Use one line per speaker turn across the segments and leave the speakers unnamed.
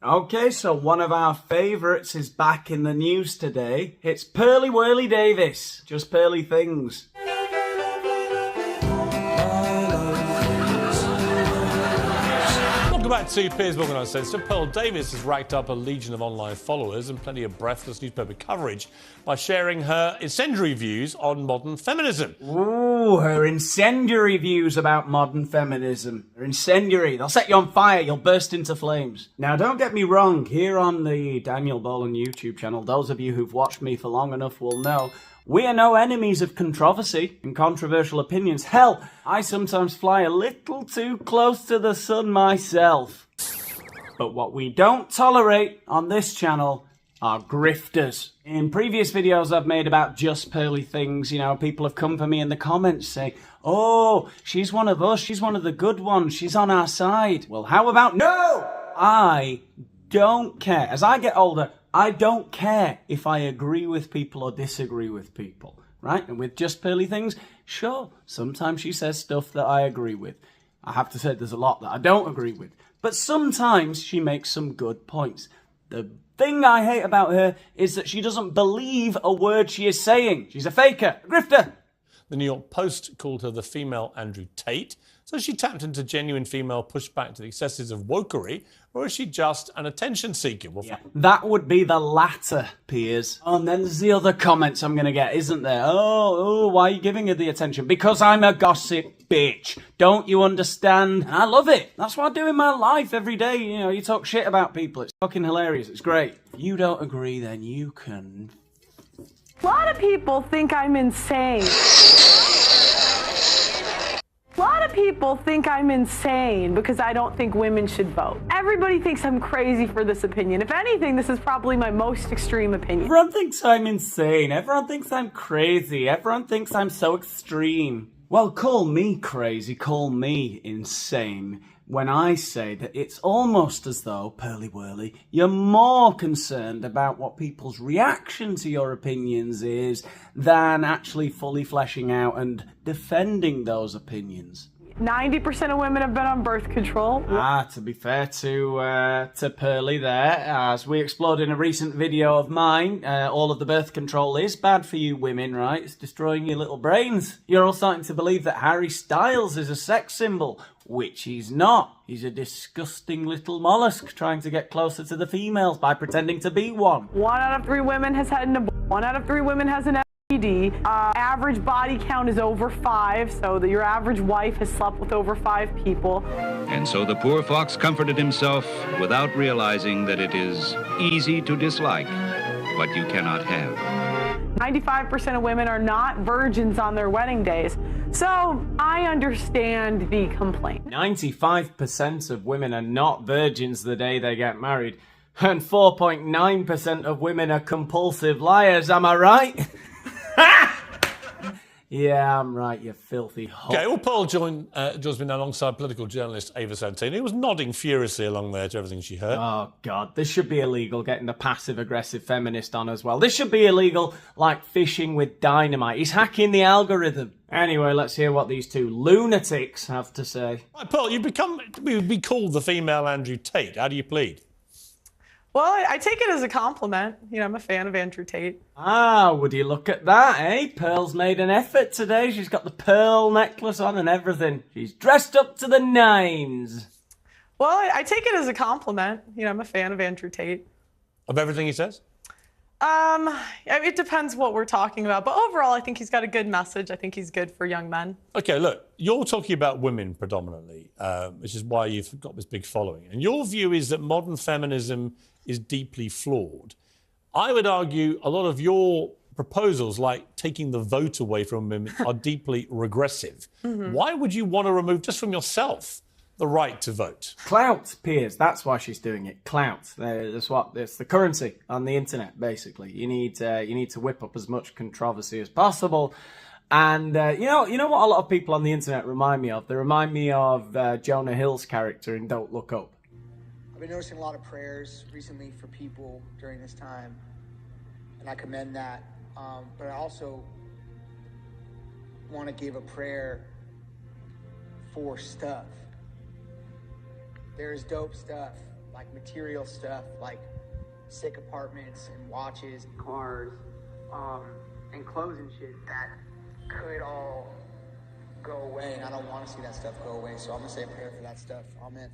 Okay, so one of our favourites is back in the news today. It's Pearly Davis, just Pearly Things.
Welcome back to Piers Morgan Show. So Pearl Davis has racked up a legion of online followers and plenty of breathless newspaper coverage by sharing her incendiary views on modern feminism.
Ooh, her incendiary views about modern feminism. They're incendiary. They'll set you on fire. You'll burst into flames. Now, don't get me wrong. Here on the Daniel Boland YouTube channel, those of you who've watched me for long enough will know we are no enemies of controversy and controversial opinions. Hell, I sometimes fly a little too close to the sun myself. But what we don't tolerate on this channel are grifters. In previous videos I've made about just Pearly Things, you know, people have come for me in the comments saying, oh, she's one of us, she's one of the good ones, she's on our side. Well, how about no? I don't care. As I get older, I don't care if I agree with people or disagree with people, right? And with just Pearly Things, sure, sometimes she says stuff that I agree with. I have to say there's a lot that I don't agree with. But sometimes she makes some good points. The thing I hate about her is that she doesn't believe a word she is saying. She's a faker, a grifter.
The New York Post called her the female Andrew Tate. So she tapped into genuine female pushback to the excesses of wokery, or is she just an attention seeker?
Yeah, that would be the latter, Piers. Oh, and then there's the other comments I'm going to get, isn't there? Oh, why are you giving her the attention? Because I'm a gossip bitch. Don't you understand? And I love it. That's what I do in my life every day. You know, you talk shit about people. It's fucking hilarious. It's great. If you don't agree, then you can...
A lot of people think I'm insane. A lot of people think I'm insane because I don't think women should vote. Everybody thinks I'm crazy for this opinion. If anything, this is probably my most extreme opinion.
Everyone thinks I'm insane. Everyone thinks I'm crazy. Everyone thinks I'm so extreme. Well, call me crazy, call me insane when I say that it's almost as though, Pearly Whirly, you're more concerned about what people's reaction to your opinions is than actually fully fleshing out and defending those opinions.
90% of women have been on birth control.
To be fair to Pearly there, as we explored in a recent video of mine, all of the birth control is bad for you women, right? It's destroying your little brains. You're all starting to believe that Harry Styles is a sex symbol, which he's not. He's a disgusting little mollusk trying to get closer to the females by pretending to be one.
1 out of 3 women has had an abortion. 1 out of 3 women has an STD. Average body count is over 5, so that your average wife has slept with over 5 people.
And so the poor fox comforted himself without realizing that it is easy to dislike what you cannot have.
95% of women are not virgins on their wedding days. So I understand the complaint.
95% of women are not virgins the day they get married. And 4.9% of women are compulsive liars, am I right? Yeah, I'm right, you filthy hoe.
Okay, well, Pearl joins me now alongside political journalist Ava Santini, who was nodding furiously along there to everything she heard.
Oh, God, this should be illegal, getting the passive-aggressive feminist on as well. This should be illegal, like fishing with dynamite. He's hacking the algorithm. Anyway, let's hear what these two lunatics have to say.
Right, Pearl, you would be called the female Andrew Tate. How do you plead?
Well, I take it as a compliment. You know, I'm a fan of Andrew Tate.
Ah, would you look at that, eh? Pearl's made an effort today. She's got the pearl necklace on and everything. She's dressed up to the nines.
Well, I take it as a compliment. You know, I'm a fan of Andrew Tate.
Of everything he says?
It depends what we're talking about. But overall, I think he's got a good message. I think he's good for young men.
Okay, look, you're talking about women predominantly, which is why you've got this big following. And your view is that modern feminism is deeply flawed. I would argue a lot of your proposals, like taking the vote away from women, are deeply regressive. Mm-hmm. Why would you want to remove, just from yourself, the right to vote?
Clout, Piers. That's why she's doing it. Clout. It's the currency on the internet, basically. You need to whip up as much controversy as possible. And you know what a lot of people on the internet remind me of? They remind me of Jonah Hill's character in Don't Look Up.
I've been noticing a lot of prayers recently for people during this time, and I commend that. But I also want to give a prayer for stuff. There's dope stuff like material stuff, like sick apartments and watches, cars, and clothes and shit that could all go away. And I don't want to see that stuff go away. So I'm gonna say a prayer for that stuff. Amen.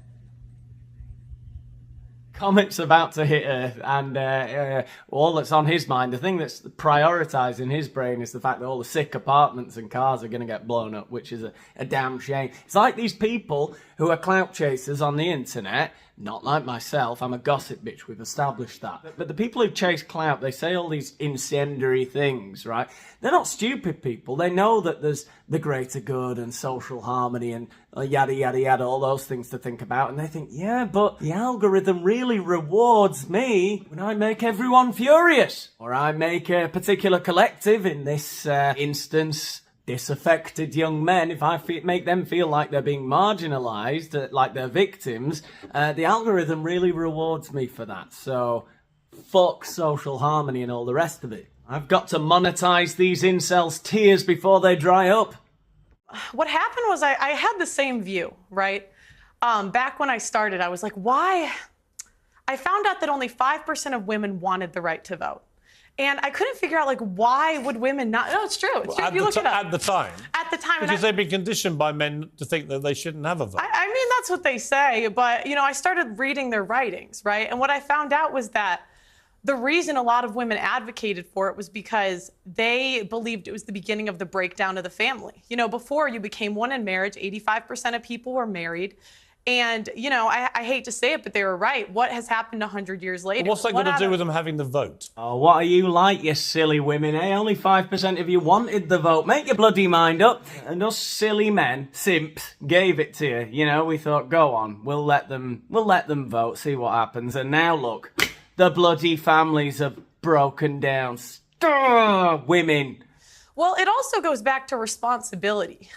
Comet's about to hit Earth, and all that's on his mind, the thing that's prioritised in his brain is the fact that all the sick apartments and cars are going to get blown up, which is a damn shame. It's like these people who are clout chasers on the internet, not like myself, I'm a gossip bitch, we've established that. But the people who chase clout, they say all these incendiary things, right? They're not stupid people. They know that there's the greater good and social harmony and yada, yada, yada, all those things to think about. And they think, yeah, but the algorithm really rewards me when I make everyone furious. Or I make a particular collective, in this instance, disaffected young men, if I make them feel like they're being marginalised, like they're victims, the algorithm really rewards me for that. So, fuck social harmony and all the rest of it. I've got to monetize these incels' tears before they dry up.
What happened was I had the same view, right? Back when I started, I was like, why? I found out that only 5% of women wanted the right to vote. And I couldn't figure out, like, why would women not? No, it's true. It's true. You look it up.
At the time.
At the time.
Because they've been conditioned by men to think that they shouldn't have a vote.
I mean, that's what they say. But, you know, I started reading their writings, right? And what I found out was that the reason a lot of women advocated for it was because they believed it was the beginning of the breakdown of the family. You know, before you became one in marriage, 85% of people were married. And, you know, I hate to say it, but they were right. What has happened 100 years later?
Well, what's that got to do with them having the vote?
Oh, what are you like, you silly women, eh? Only 5% of you wanted the vote. Make your bloody mind up. And us silly men, simps, gave it to you. You know, we thought, go on, we'll let them vote, see what happens. And now look, the bloody families have broken down. Women.
Well, it also goes back to responsibility.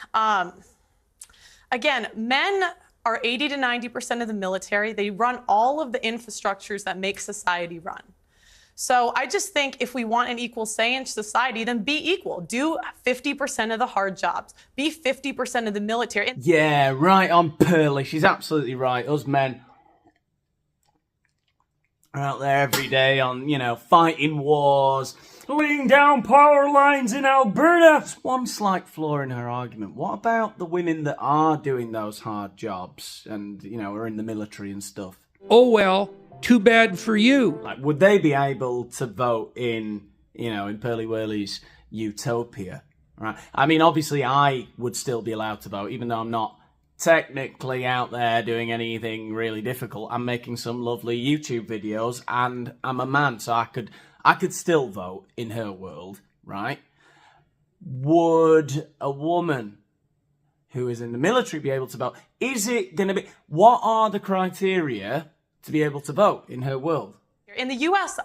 Again, men are 80 to 90% of the military. They run all of the infrastructures that make society run. So I just think if we want an equal say in society, then be equal. Do 50% of the hard jobs. Be 50% of the military.
Yeah, right on, Pearly. She's absolutely right. Us men are out there every day on, you know, fighting wars, laying down power lines in Alberta. There's one slight flaw in her argument. What about the women that are doing those hard jobs and, you know, are in the military and stuff?
Oh, well, too bad for you.
Like, would they be able to vote in, you know, in Pearly Whirly's utopia? Right? I mean, obviously I would still be allowed to vote, even though I'm not technically out there doing anything really difficult. I'm making some lovely YouTube videos and I'm a man, so I could still vote in her world, right? Would a woman who is in the military be able to vote? Is it going to be... What are the criteria to be able to vote in her world?
In the U.S.,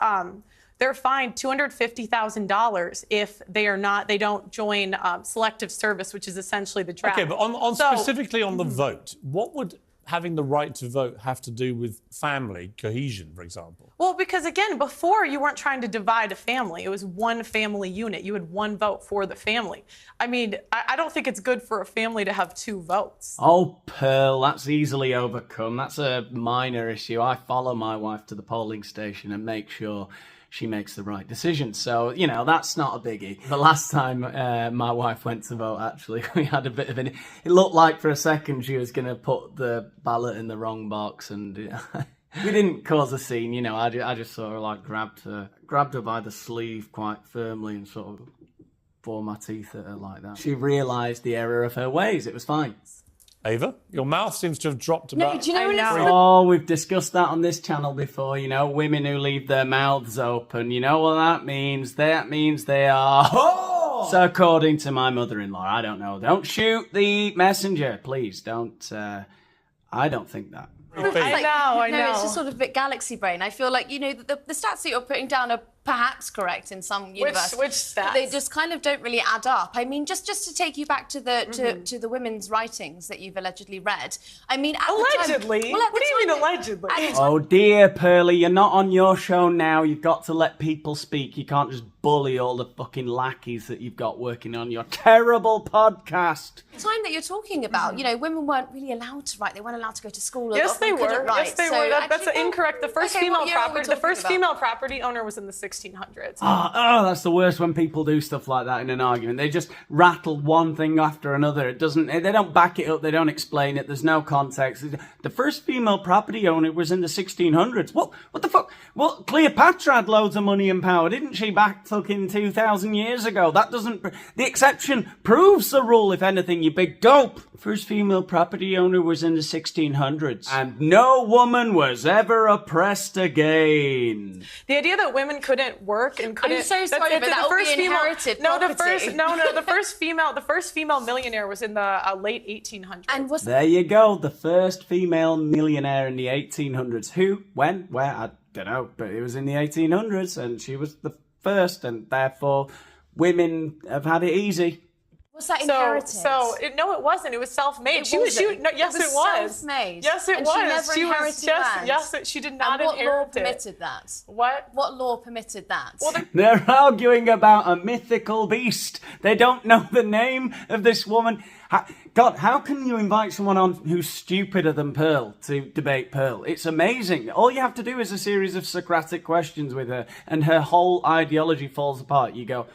they're fined $250,000 if they don't join selective service, which is essentially the draft.
Okay, but specifically on the vote, what would having the right to vote have to do with family cohesion, for example?
Well, because again, before you weren't trying to divide a family. It was one family unit. You had one vote for the family. I mean, I don't think it's good for a family to have two votes.
Oh, Pearl, that's easily overcome. That's a minor issue. I follow my wife to the polling station and make sure she makes the right decision. So, you know, that's not a biggie. The last time my wife went to vote, actually, we had a bit of an... It looked like for a second she was going to put the ballot in the wrong box, and we didn't cause a scene, you know. I just sort of like grabbed her by the sleeve quite firmly and sort of bore my teeth at her like that. She realised the error of her ways. It was fine.
Ava, your mouth seems to have dropped about...
No, do you know when it's...
Oh, we've discussed that on this channel before, you know, women who leave their mouths open. You know what that means? That means they are... Oh! So according to my mother-in-law, I don't know. Don't shoot the messenger, please. Don't... I don't think that.
I know.
No, it's just sort of a bit galaxy brain. I feel like, you know, the stats that you're putting down are perhaps correct in some universe.
Which stats?
They just kind of don't really add up. I mean, just to take you back to the to the women's writings that you've allegedly read. I mean, at
allegedly?
The time, well,
What do you mean allegedly?
Oh dear, Pearly, you're not on your show now. You've got to let people speak. You can't just bully all the fucking lackeys that you've got working on your terrible podcast.
The time that you're talking about, you know, women weren't really allowed to write. They weren't allowed to go to school.
Yes, they were.
Write.
Yes, they
So
were. That's
actually,
incorrect. The first
okay,
female
what year are we
property, the
talking
first
about?
female property owner was in the 1600s.
Oh, that's the worst when people do stuff like that in an argument. They just rattle one thing after another. It doesn't. They don't back it up. They don't explain it. There's no context. The first female property owner was in the 1600s. What the fuck? Well, Cleopatra had loads of money and power, didn't she? Back fucking 2,000 years ago. That doesn't. The exception proves the rule. If anything, you big dope. First female property owner was in the 1600s, and no woman was ever oppressed again.
The idea that women couldn't work and couldn't.
I'm so sorry, but that will be inherited property.
The first female millionaire was in the late 1800s.
And was
There you go, the first female millionaire in the 1800s. Who, when, where, I don't know, but it was in the 1800s, and she was the first, and therefore women have had it easy.
was that inherited?
No, it wasn't. It was self-made. Yes, it was.
Self-made.
Yes, it
and
was.
She never inherited land.
Yes, she did not
and what
inherit
law permitted that?
What?
What law permitted that?
Well,
They're arguing about a mythical beast. They don't know the name of this woman. God, how can you invite someone on who's stupider than Pearl to debate Pearl? It's amazing. All you have to do is a series of Socratic questions with her, and her whole ideology falls apart. You go,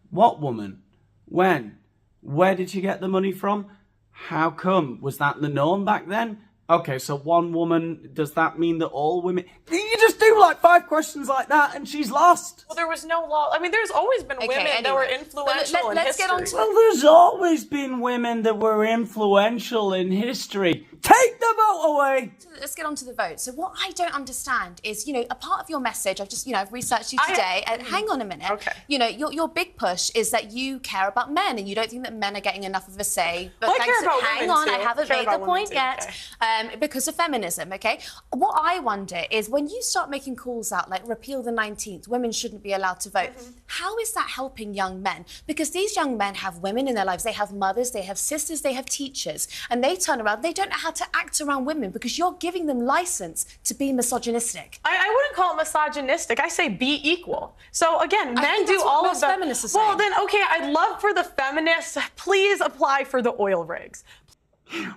what woman? When? Where did she get the money from? How come? Was that the norm back then? Okay, so one woman, does that mean that all women... You just do like 5 questions like that and she's lost.
Well, there was no law. I mean, there's always been women that were influential in
let's
history.
get on to...
Well, there's always been women that were influential in history. Take the vote away!
Let's get on to the vote. So what I don't understand is, you know, a part of your message, I've researched you today, and hang on a minute.
Okay.
You know, your big push is that you care about men and you don't think that men are getting enough of a say. But
Well, I care about
hang
women
on,
too.
I haven't
Care
made
about
the
women
point
too,
yet. Because of feminism, okay? What I wonder is when you start making calls out like repeal the 19th, women shouldn't be allowed to vote. How is that helping young men? Because these young men have women in their lives. They have mothers, they have sisters, they have teachers. And they turn around, they don't know how to act around women because you're giving them license to be misogynistic.
I wouldn't call it misogynistic. I say be equal. So again, men do all of
the
the...
feminists are
Well,
saying.
then, okay, I'd love for the feminists, please apply for the oil rigs.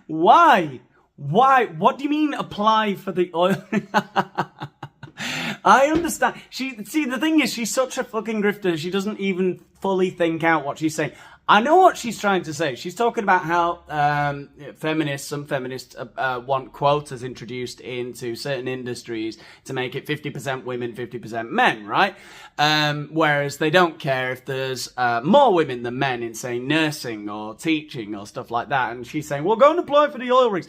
Why? What do you mean apply for the oil? I understand. The thing is, she's such a fucking grifter. She doesn't even fully think out what she's saying. I know what she's trying to say. She's talking about how some feminists want quotas introduced into certain industries to make it 50% women, 50% men, right? Whereas they don't care if there's more women than men in, say, nursing or teaching or stuff like that. And she's saying, well, go and apply for the oil rigs.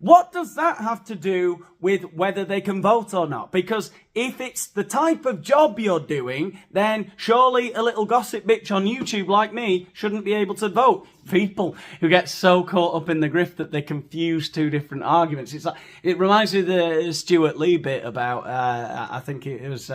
What does that have to do with whether they can vote or not? Because if it's the type of job you're doing, then surely a little gossip bitch on YouTube like me shouldn't be able to vote. People who get so caught up in the grift that they confuse 2 different arguments. It's like, it reminds me of the Stuart Lee bit about, I think it was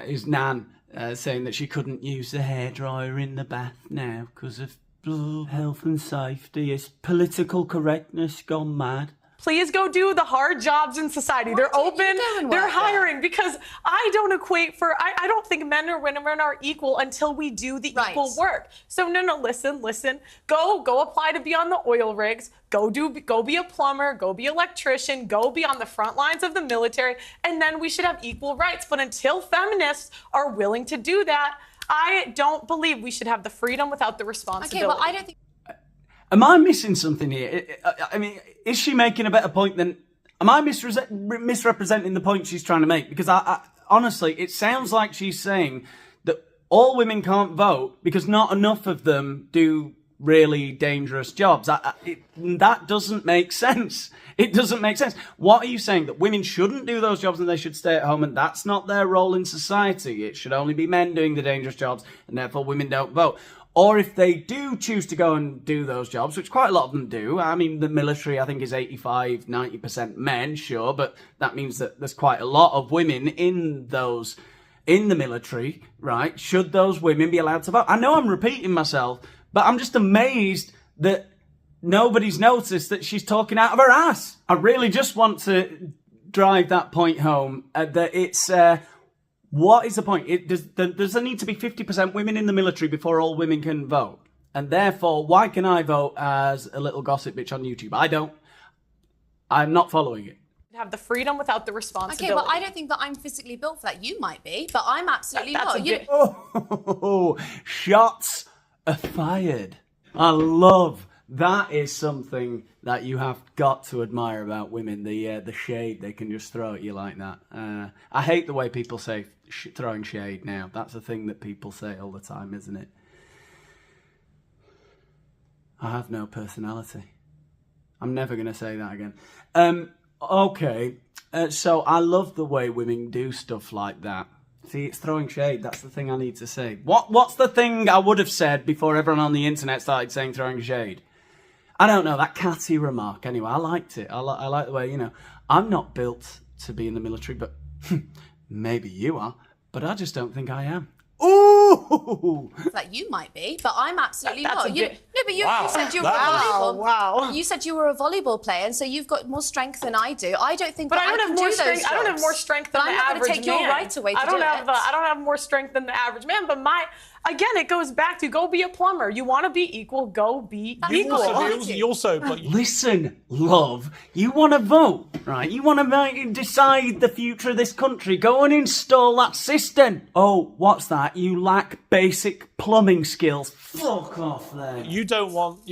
his nan saying that she couldn't use the hairdryer in the bath now because of health and safety. It's political correctness gone mad.
Please go do the hard jobs in society. They're open, they're hiring, because I don't think men or women are equal until we do the equal work. So no, listen. Go apply to be on the oil rigs. Go be a plumber, go be an electrician, go be on the front lines of the military, and then we should have equal rights. But until feminists are willing to do that, I don't believe we should have the freedom without the responsibility.
Okay, well, I don't think...
Am I missing something here? I mean, is she making a better point than... Am I misrepresenting the point she's trying to make? Because I honestly, it sounds like she's saying that all women can't vote because not enough of them do really dangerous jobs. That doesn't make sense. It doesn't make sense. What are you saying? That women shouldn't do those jobs and they should stay at home and that's not their role in society? It should only be men doing the dangerous jobs and therefore women don't vote. Or if they do choose to go and do those jobs, which quite a lot of them do. I mean, the military, I think, is 85-90% men, sure, but that means that there's quite a lot of women in those in the military, right? Should those women be allowed to vote? I know I'm repeating myself, but I'm just amazed that nobody's noticed that she's talking out of her ass. I really just want to drive that point home, that it's... what is the point? Does there need to be 50% women in the military before all women can vote? And therefore, why can I vote as a little gossip bitch on YouTube? I don't. I'm not following it.
Have the freedom without the responsibility.
Okay, well, I don't think that I'm physically built for that. You might be, but I'm absolutely
That's
not.
Oh, shots are fired. I love that. Is something that you have got to admire about women. The shade they can just throw at you like that. I hate the way people say throwing shade now. That's a thing that people say all the time, isn't it? I have no personality. I'm never going to say that again. Okay, so I love the way women do stuff like that. See, it's throwing shade. That's the thing I need to say. What's the thing I would have said before everyone on the internet started saying throwing shade? I don't know, that catty remark. Anyway, I liked it. I like the way, I'm not built to be in the military, but maybe you are, but I just don't think I am. Ooh!
Like you might be, but I'm absolutely
That's
not. You said you were
Wow. Wow.
You said you were a volleyball player, and so you've got more strength than I do. I don't think
But
that
I don't
can
have more
do
strength.
those
I don't have
jobs.
more strength
But
than
I'm
the
not
average
going to take your
man.
right away to
I don't have more strength than the average man. But again, it goes back to go be a plumber. You want to be equal, go be equal.
You also
Listen, love, you want to vote, right? You want to decide the future of this country. Go and install that system. Oh, what's that? You lack basic plumbing skills. Fuck off then.
you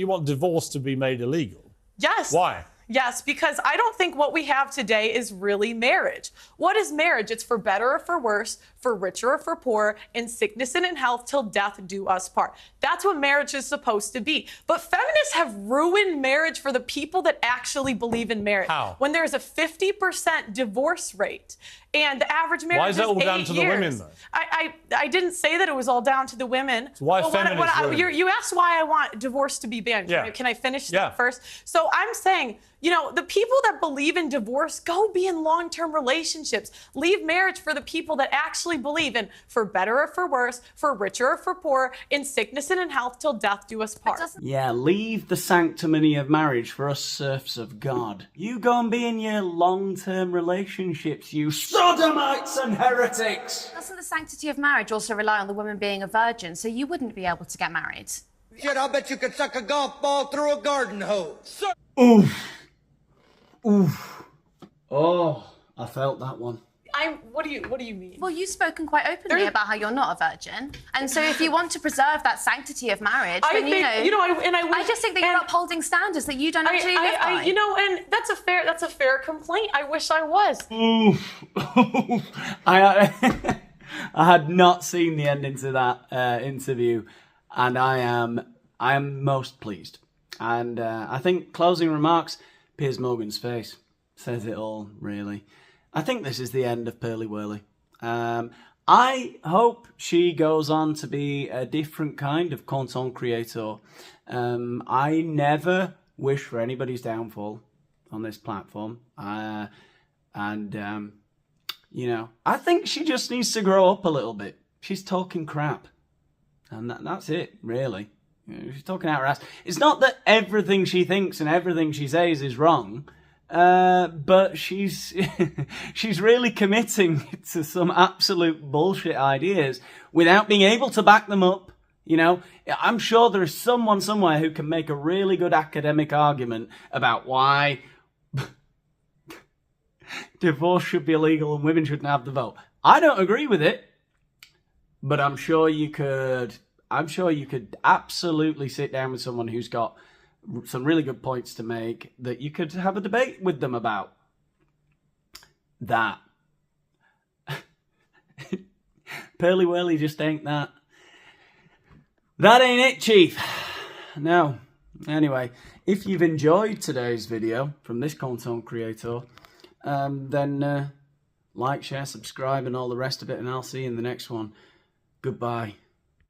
want divorce to be made illegal.
Yes.
Why?
Yes, because I don't think what we have today is really marriage. What is marriage? It's for better or for worse, for richer or for poor, in sickness and in health, till death do us part. That's what marriage is supposed to be. But feminists have ruined marriage for the people that actually believe in marriage.
How?
When there's a 50% divorce rate and the average marriage
Why is that all down to the women, though?
I didn't say that it was all down to the women.
So why
But
feminists ruin it?
you asked why I want divorce to be banned.
Yeah.
Can I finish
Yeah.
that first? So I'm saying, the people that believe in divorce, go be in long-term relationships. Leave marriage for the people that actually believe in for better or for worse, for richer or for poor, in sickness and in health, till death do us part.
Yeah, leave the sanctimony of marriage for us serfs of God. You go and be in your long-term relationships, you sodomites and heretics!
Doesn't the sanctity of marriage also rely on the woman being a virgin, so you wouldn't be able to get married?
Shit, I'll bet you could suck a golf ball through a garden hose.
Oof. Oof. Oh, I felt that one.
What do you mean?
Well, you've spoken quite openly about how you're not a virgin, and so if you want to preserve that sanctity of marriage, then I just think that you're upholding standards that you don't actually live by.
And that's a fair complaint. I wish I was.
Oof. I had not seen the ending to that interview, and I am most pleased. And I think closing remarks, Piers Morgan's face says it all, really. I think this is the end of Pearly Whirly. I hope she goes on to be a different kind of content creator. I never wish for anybody's downfall on this platform. I think she just needs to grow up a little bit. She's talking crap. And that's it, really. She's talking out her ass. It's not that everything she thinks and everything she says is wrong, but she's really committing to some absolute bullshit ideas without being able to back them up. I'm sure there is someone somewhere who can make a really good academic argument about why divorce should be illegal and women shouldn't have the vote. I don't agree with it, but I'm sure you could absolutely sit down with someone who's got some really good points to make that you could have a debate with them about. That. Pearly Whirly just ain't that. That ain't it, Chief. No. Anyway, if you've enjoyed today's video from this content creator, then like, share, subscribe and all the rest of it, and I'll see you in the next one. Goodbye.